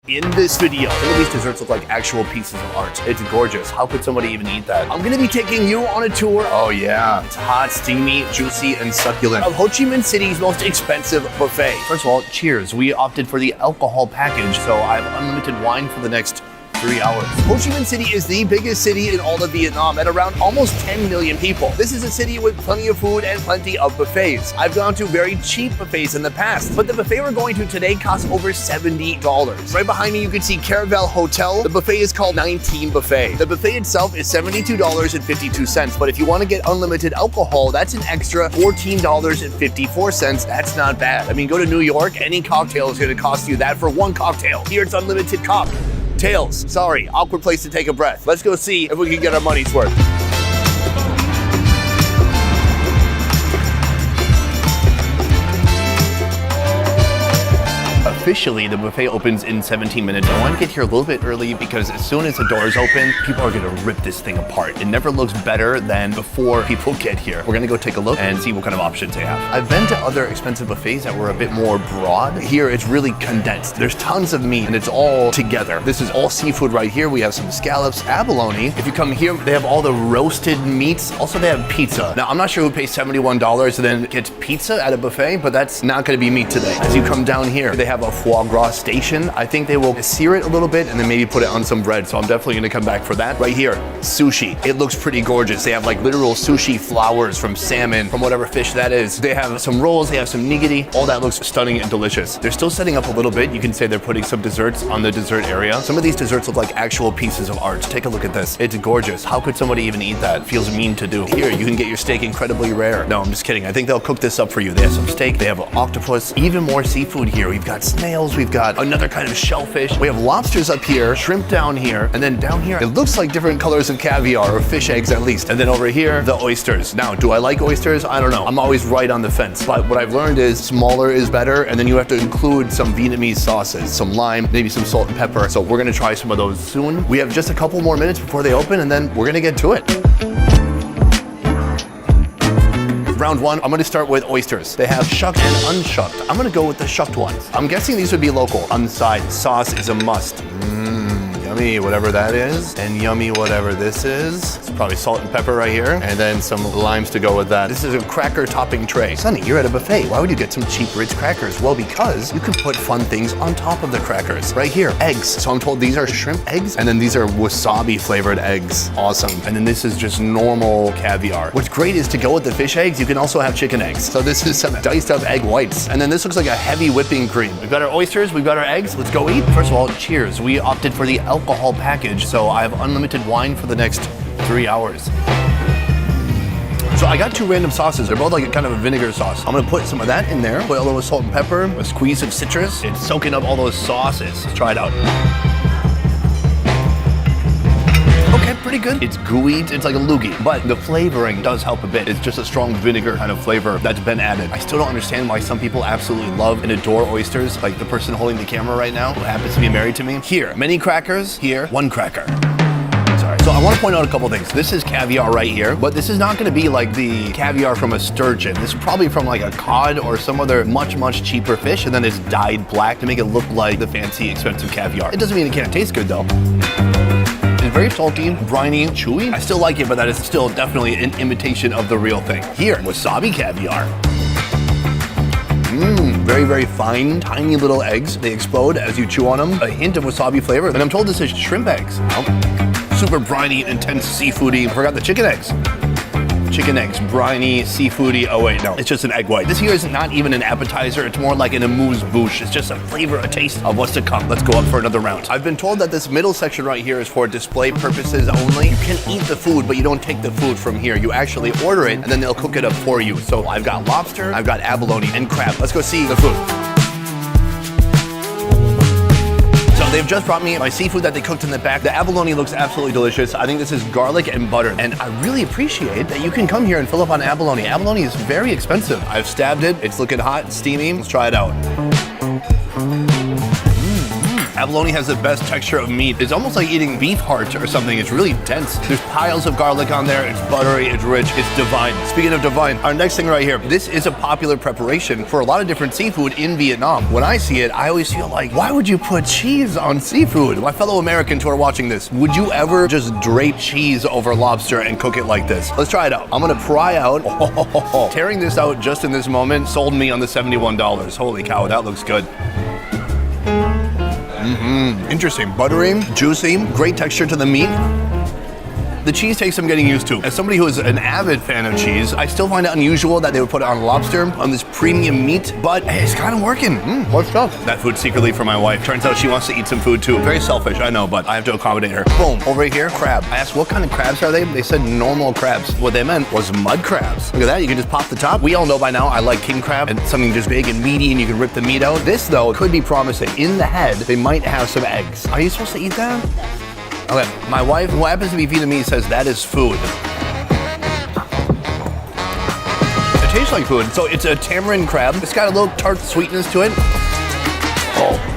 In this video, some of these desserts look like actual pieces of art. It's gorgeous. How could somebody even eat that? I'm gonna be taking you on a tour. Oh yeah, it's hot, steamy, juicy, and succulent of Ho Chi Minh City's most expensive buffet. First of all, cheers. We opted for the alcohol package, so I have unlimited wine for the next 3 hours. Ho Chi Minh City is the biggest city in all of Vietnam at around almost 10 million people. This is a city with plenty of food and plenty of buffets. I've gone to very cheap buffets in the past, but the buffet we're going to today costs over $70. Right behind me, you can see Caravelle Hotel. The buffet is called 19 Buffet. The buffet itself is $72.52, but if you want to get unlimited alcohol, that's an extra $14.54. That's not bad. I mean, go to New York, any cocktail is going to cost you that for one cocktail. Here it's unlimited cocktails. Sorry, awkward place to take a breath. Let's go see if we can get our money's worth. Officially, the buffet opens in 17 minutes. I want to get here a little bit early because as soon as the doors open, people are gonna rip this thing apart. It never looks better than before people get here. We're gonna go take a look and see what kind of options they have. I've been to other expensive buffets that were a bit more broad. Here, it's really condensed. There's tons of meat and it's all together. This is all seafood right here. We have some scallops, abalone. If you come here, they have all the roasted meats. Also, they have pizza. Now, I'm not sure who pays $71 and then gets pizza at a buffet, but that's not gonna be me today. As you come down here, they have a foie gras station. I think they will sear it a little bit and then maybe put it on some bread. So I'm definitely gonna come back for that. Right here, sushi. It looks pretty gorgeous. They have like literal sushi flowers from salmon, from whatever fish that is. They have some rolls, they have some nigiri. All that looks stunning and delicious. They're still setting up a little bit. You can say they're putting some desserts on the dessert area. Some of these desserts look like actual pieces of art. Take a look at this. It's gorgeous. How could somebody even eat that? Feels mean to do. Here, you can get your steak incredibly rare. No, I'm just kidding. I think they'll cook this up for you. They have some steak, they have an octopus, even more seafood here. We've got snails, we've got another kind of shellfish. We have lobsters up here, shrimp down here, and then down here, it looks like different colors of caviar or fish eggs at least. And then over here, the oysters. Now, do I like oysters? I don't know. I'm always right on the fence. But what I've learned is smaller is better, and then you have to include some Vietnamese sauces, some lime, maybe some salt and pepper. So we're gonna try some of those soon. We have just a couple more minutes before they open, and then we're gonna get to it. Round one, I'm gonna start with oysters. They have shucked and unshucked. I'm gonna go with the shucked ones. I'm guessing these would be local. On the side, sauce is a must. Yummy, whatever that is, and yummy, whatever this is. It's probably salt and pepper right here, and then some limes to go with that. This is a cracker topping tray. Sonny, you're at a buffet. Why would you get some cheap Ritz crackers? Well, because you can put fun things on top of the crackers. Right here, eggs. So I'm told these are shrimp eggs, and then these are wasabi flavored eggs. Awesome. And then this is just normal caviar. What's great is to go with the fish eggs, you can also have chicken eggs. So this is some diced up egg whites. And then this looks like a heavy whipping cream. We've got our oysters, we've got our eggs. Let's go eat. First of all, cheers. We opted for the alcohol package, so I have unlimited wine for the next 3 hours. So I got two random sauces. They're both like a kind of a vinegar sauce. I'm gonna put some of that in there, put a little salt and pepper, a squeeze of citrus. It's soaking up all those sauces. Let's try it out. Okay, pretty good. It's gooey, it's like a loogie, but the flavoring does help a bit. It's just a strong vinegar kind of flavor that's been added. I still don't understand why some people absolutely love and adore oysters, like the person holding the camera right now, who happens to be married to me. Here, many crackers. Here, one cracker. Sorry. So I want to point out a couple things. This is caviar right here, but this is not going to be like the caviar from a sturgeon. This is probably from like a cod or some other much, much cheaper fish, and then it's dyed black to make it look like the fancy, expensive caviar. It doesn't mean it can't taste good though. It's very salty, briny, chewy. I still like it, but that is still definitely an imitation of the real thing. Here, wasabi caviar. Very, very fine, tiny little eggs. They explode as you chew on them. A hint of wasabi flavor. And I'm told this is shrimp eggs. Oh, super briny, intense, seafoody. Forgot the chicken eggs. Chicken eggs, briny, seafoody. Oh wait, no, it's just an egg white. This here is not even an appetizer. It's more like an amuse-bouche. It's just a flavor, a taste of what's to come. Let's go up for another round. I've been told that this middle section right here is for display purposes only. You can eat the food, but you don't take the food from here. You actually order it, and then they'll cook it up for you. So I've got lobster, I've got abalone, and crab. Let's go see the food. They've just brought me my seafood that they cooked in the back. The abalone looks absolutely delicious. I think this is garlic and butter. And I really appreciate that you can come here and fill up on abalone. Abalone is very expensive. I've stabbed it. It's looking hot and steamy. Let's try it out. Abalone has the best texture of meat. It's almost like eating beef heart or something. It's really dense. There's piles of garlic on there. It's buttery, it's rich, it's divine. Speaking of divine, our next thing right here, this is a popular preparation for a lot of different seafood in Vietnam. When I see it, I always feel like, why would you put cheese on seafood? My fellow Americans who are watching this, would you ever just drape cheese over lobster and cook it like this? Let's try it out. I'm gonna pry out. Tearing this out just in this moment sold me on the $71. Holy cow, that looks good. Interesting. Buttery, juicy, great texture to the meat. The cheese takes some getting used to. As somebody who is an avid fan of cheese, I still find it unusual that they would put it on lobster, on this premium meat, but hey, it's kind of working. What's up? That food's secretly for my wife. Turns out she wants to eat some food too. Very selfish, I know, but I have to accommodate her. Boom, over here, crab. I asked, what kind of crabs are they? They said normal crabs. What they meant was mud crabs. Look at that, you can just pop the top. We all know by now I like king crab and something just big and meaty and you can rip the meat out. This though could be promising. In the head, they might have some eggs. Are you supposed to eat that? Okay, my wife, who happens to be Vietnamese, says that is food. It tastes like food. So it's a tamarind crab. It's got a little tart sweetness to it. Oh.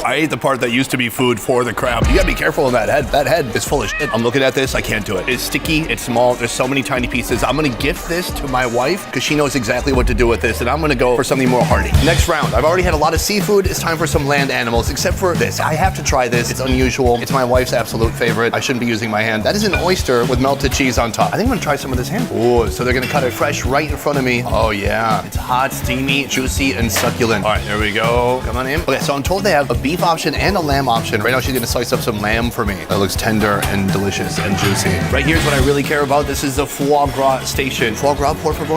I ate the part that used to be food for the crab. You gotta be careful of that head. That head is full of shit. I'm looking at this, I can't do it. It's sticky, it's small, there's so many tiny pieces. I'm gonna gift this to my wife because she knows exactly what to do with this, and I'm gonna go for something more hearty. Next round, I've already had a lot of seafood. It's time for some land animals, except for this. I have to try this. It's unusual. It's my wife's absolute favorite. I shouldn't be using my hand. That is an oyster with melted cheese on top. I think I'm gonna try some of this ham. Oh, so they're gonna cut it fresh right in front of me. Oh yeah. It's hot, steamy, juicy, and succulent. All right, there we go. Come on in. Okay, so I'm told they have a beef option and a lamb option. Right now she's gonna slice up some lamb for me. That looks tender and delicious and juicy. Right here's what I really care about. This is the foie gras station. Foie gras, por favor.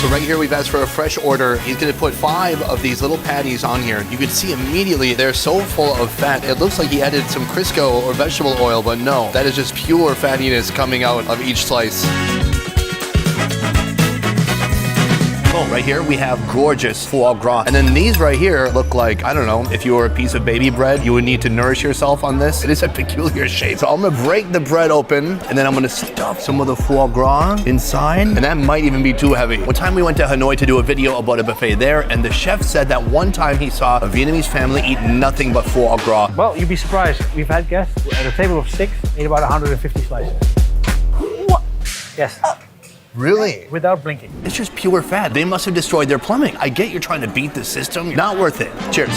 So right here we've asked for a fresh order. He's gonna put 5 of these little patties on here. You can see immediately they're so full of fat. It looks like he added some Crisco or vegetable oil, but no. That is just pure fattiness coming out of each slice. Oh, right here we have gorgeous foie gras. And then these right here look like, I don't know, if you were a piece of baby bread, you would need to nourish yourself on this. It is a peculiar shape. So I'm gonna break the bread open and then I'm gonna stuff some of the foie gras inside. And that might even be too heavy. One time we went to Hanoi to do a video about a buffet there, and the chef said that one time he saw a Vietnamese family eat nothing but foie gras. Well, you'd be surprised. We've had guests at a table of 6 eat about 150 slices. What? Yes. Really? Without blinking. It's just pure fat. They must have destroyed their plumbing. I get you're trying to beat the system. Not worth it. Cheers.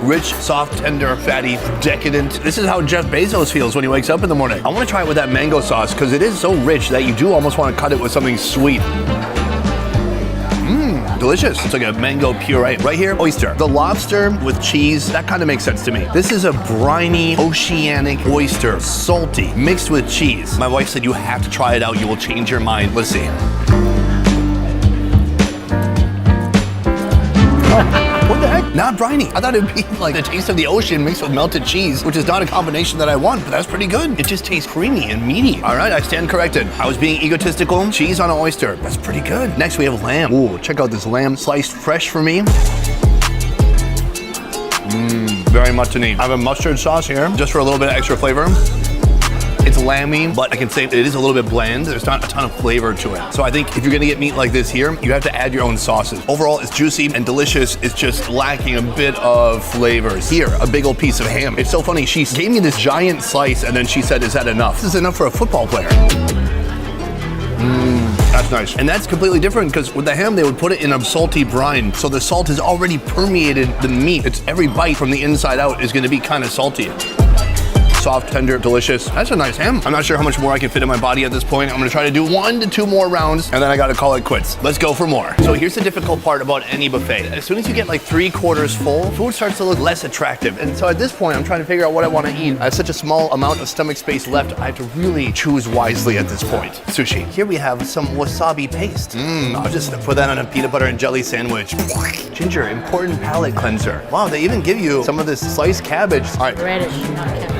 Rich, soft, tender, fatty, decadent. This is how Jeff Bezos feels when he wakes up in the morning. I want to try it with that mango sauce because it is so rich that you do almost want to cut it with something sweet. Delicious. It's like a mango puree. Right here, oyster. The lobster with cheese, that kind of makes sense to me. This is a briny, oceanic oyster, salty, mixed with cheese. My wife said you have to try it out. You will change your mind. Let's see. What the heck? Not briny. I thought it'd be like the taste of the ocean mixed with melted cheese, which is not a combination that I want, but that's pretty good. It just tastes creamy and meaty. All right, I stand corrected. I was being egotistical. Cheese on an oyster. That's pretty good. Next, we have lamb. Ooh, check out this lamb sliced fresh for me. Very much to need. I have a mustard sauce here, just for a little bit of extra flavor. It's lamby, but I can say it is a little bit bland. There's not a ton of flavor to it. So I think if you're gonna get meat like this here, you have to add your own sauces. Overall, it's juicy and delicious. It's just lacking a bit of flavors. Here, a big old piece of ham. It's so funny, she gave me this giant slice and then she said, is that enough? This is enough for a football player. That's nice. And that's completely different because with the ham, they would put it in a salty brine. So the salt has already permeated the meat. It's every bite from the inside out is gonna be kind of salty. Soft, tender, delicious. That's a nice ham. I'm not sure how much more I can fit in my body at this point. I'm gonna try to do 1 to 2 more rounds and then I gotta call it quits. Let's go for more. So here's the difficult part about any buffet. As soon as you get like 3/4 full, food starts to look less attractive. And so at this point, I'm trying to figure out what I wanna eat. I have such a small amount of stomach space left. I have to really choose wisely at this point. Sushi. Here we have some wasabi paste. I'll just put that on a peanut butter and jelly sandwich. Ginger, important palate cleanser. Wow, they even give you some of this sliced cabbage. All right. Radish, not cabbage.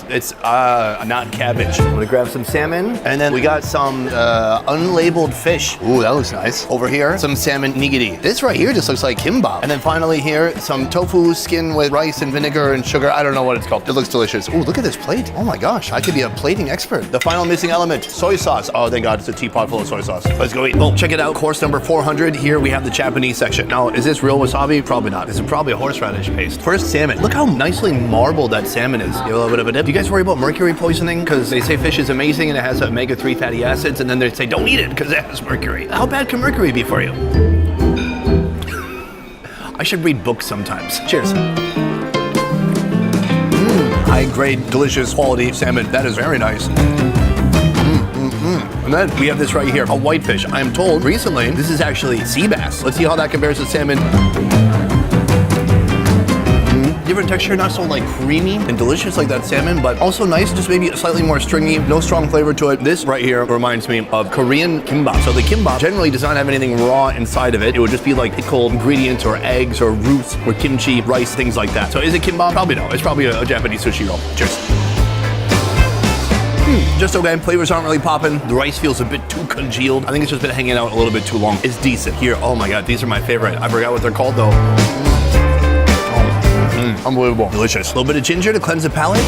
It's not cabbage. I'm gonna grab some salmon, and then we got some unlabeled fish. Ooh, that looks nice. Over here, some salmon nigiri. This right here just looks like kimbap. And then finally here, some tofu skin with rice and vinegar and sugar. I don't know what it's called. It looks delicious. Ooh, look at this plate. Oh my gosh, I could be a plating expert. The final missing element, soy sauce. Oh, thank God, it's a teapot full of soy sauce. Let's go eat. Oh, check it out. Course number 400. Here we have the Japanese section. Now, is this real wasabi? Probably not. This is probably a horseradish paste. First, salmon. Look how nicely marbled that salmon is. Give a little bit of a dip. Do you guys worry about mercury poisoning? Because they say fish is amazing and it has omega-3 fatty acids, and then they say don't eat it because it has mercury. How bad can mercury be for you? I should read books sometimes. Cheers. High grade, delicious, quality salmon. That is very nice. And then we have this right here, a whitefish. I am told recently this is actually sea bass. Let's see how that compares to salmon. Different texture, not so like creamy and delicious like that salmon, but also nice, just maybe slightly more stringy, no strong flavor to it. This right here reminds me of Korean kimbap. So the kimbap generally does not have anything raw inside of it. It would just be like pickled ingredients or eggs or roots or kimchi, rice, things like that. So is it kimbap? Probably no. It's probably a Japanese sushi roll. Cheers. Just okay, flavors aren't really popping. The rice feels a bit too congealed. I think it's just been hanging out a little bit too long. It's decent. Here, oh my God, these are my favorite. I forgot what they're called though. Unbelievable. Delicious. A little bit of ginger to cleanse the palate.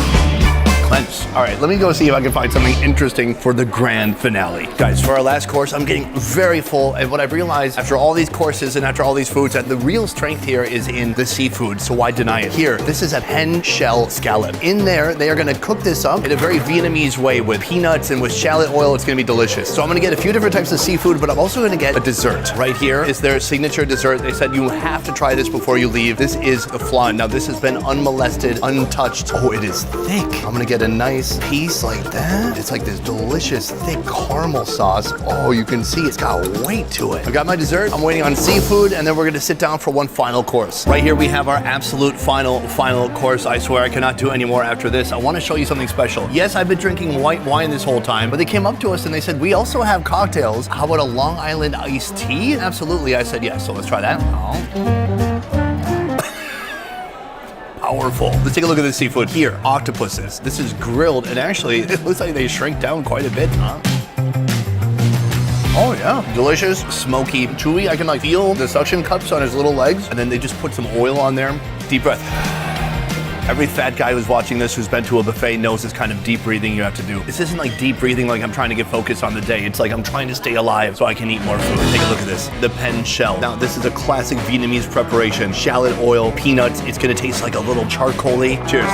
Cleanse. All right, let me go see if I can find something interesting for the grand finale. Guys, for our last course, I'm getting very full. And what I've realized after all these courses and after all these foods, that the real strength here is in the seafood. So why deny it? Here, this is a hen shell scallop. In there, they are gonna cook this up in a very Vietnamese way with peanuts and with shallot oil. It's gonna be delicious. So I'm gonna get a few different types of seafood, but I'm also gonna get a dessert. Right here is their signature dessert. They said you have to try this before you leave. This is the flan. Now this has been unmolested, untouched. Oh, it is thick. I'm gonna get a nice piece like that. It's like this delicious, thick caramel sauce. Oh, you can see it's got weight to it. I got my dessert. I'm waiting on seafood, and then we're gonna sit down for one final course. Right here, we have our absolute final course. I swear I cannot do any more after this. I wanna show you something special. Yes, I've been drinking white wine this whole time, but they came up to us and they said, we also have cocktails. How about a Long Island iced tea? Absolutely, I said yes, so let's try that. Powerful. Let's take a look at the seafood. Here, octopuses. This is grilled, and actually, it looks like they shrink down quite a bit, huh? Oh yeah, delicious, smoky, chewy. I can like feel the suction cups on his little legs, and then they just put some oil on there. Deep breath. Every fat guy who's watching this who's been to a buffet knows this kind of deep breathing you have to do. This isn't like deep breathing like I'm trying to get focused on the day. It's like I'm trying to stay alive so I can eat more food. Take a look at this. The pen shell. Now this is a classic Vietnamese preparation. Shallot oil, peanuts. It's gonna taste like a little charcoal-y. Cheers.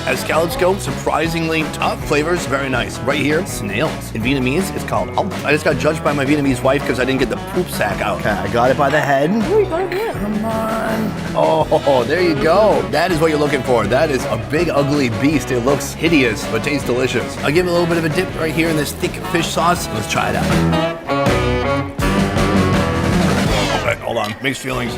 As scallops go, surprisingly tough flavors, very nice. Right here, snails. In Vietnamese, it's called ốc. I just got judged by my Vietnamese wife because I didn't get the poop sack out. Okay, I got it by the head. Oh, you got it good. Come on. Oh, there you go. That is what you're looking for. That is a big, ugly beast. It looks hideous, but tastes delicious. I'll give it a little bit of a dip right here in this thick fish sauce. Let's try it out. Okay, hold on. Mixed feelings.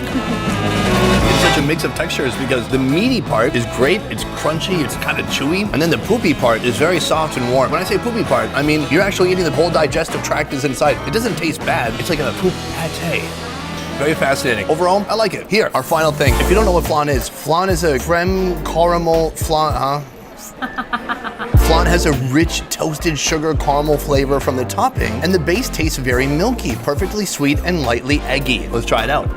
It's such a mix of textures because the meaty part is great, it's crunchy, it's kind of chewy, and then the poopy part is very soft and warm. When I say poopy part, I mean you're actually eating the whole digestive tract is inside. It doesn't taste bad, it's like a poop pate. Very fascinating. Overall, I like it. Here, our final thing. If you don't know what flan is a creme caramel flan, huh? Flan has a rich toasted sugar caramel flavor from the topping, and the base tastes very milky, perfectly sweet and lightly eggy. Let's try it out.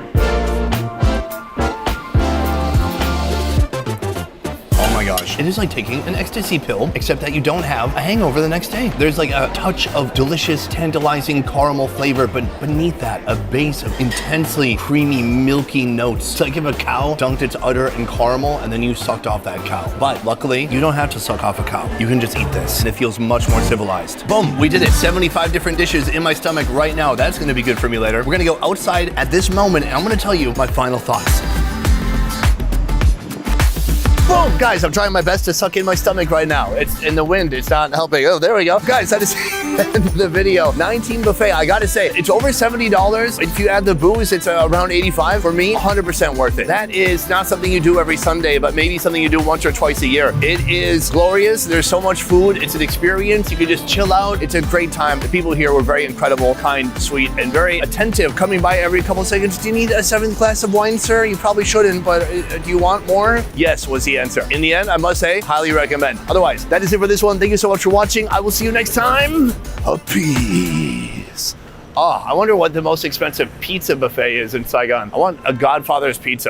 Gosh. It is like taking an ecstasy pill, except that you don't have a hangover the next day. There's like a touch of delicious, tantalizing caramel flavor, but beneath that, a base of intensely creamy, milky notes. It's like if a cow dunked its udder in caramel and then you sucked off that cow. But luckily, you don't have to suck off a cow. You can just eat this, and it feels much more civilized. Boom, we did it. 75 different dishes in my stomach right now. That's gonna be good for me later. We're gonna go outside at this moment, and I'm gonna tell you my final thoughts. Boom! Guys, I'm trying my best to suck in my stomach right now. It's in the wind, it's not helping. Oh, there we go. Guys, that is the end of the video. 19 buffet, I gotta say, it's over $70. If you add the booze, it's around 85. For me, 100% worth it. That is not something you do every Sunday, but maybe something you do once or twice a year. It is glorious. There's so much food. It's an experience. You can just chill out. It's a great time. The people here were very incredible, kind, sweet, and very attentive, coming by every couple seconds. Do you need a 7th glass of wine, sir? You probably shouldn't, but do you want more? Yes, was the answer. In the end, I must say, highly recommend. Otherwise, that is it for this one. Thank you so much for watching. I will see you next time. Peace. Oh, I wonder what the most expensive pizza buffet is in Saigon. I want a Godfather's pizza.